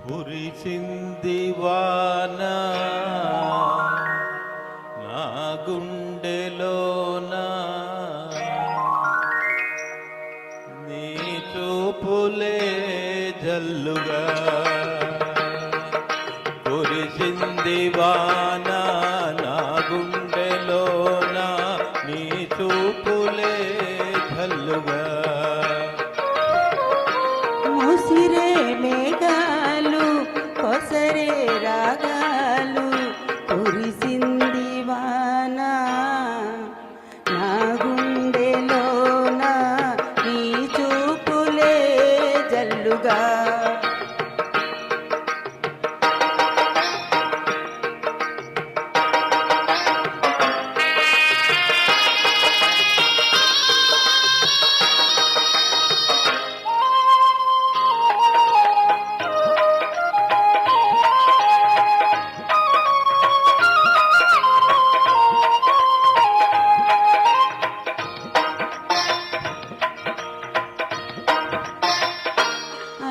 కురిసింది వాన నా గుండెలోన నీ చూపులే జల్లుగా కురిసింది వాన నా గుండెలోన నీ చూపులే జల్లుగా ముసిరే మేఘాలు కొసరే రాగాలు కురిసింది వాన నా గుండెలోన నీ చూపులే జల్లుగా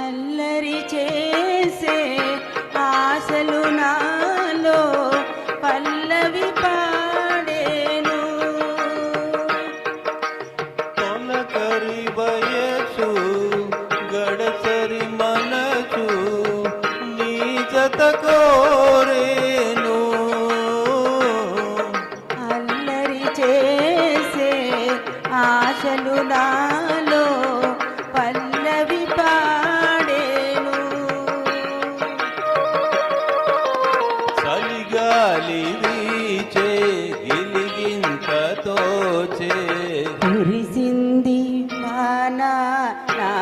అల్లరి చేసే ఆశలు నాలో పల్లవి పాడేను తొలకరి వయసు గడసరి మనసు నీ జత కోరేను అల్లరి చేసే ఆశలు నాలో పల్లవి పాడేను చలిగాలి వీచే గిలిగింతతో చే కురిసింది వాన నా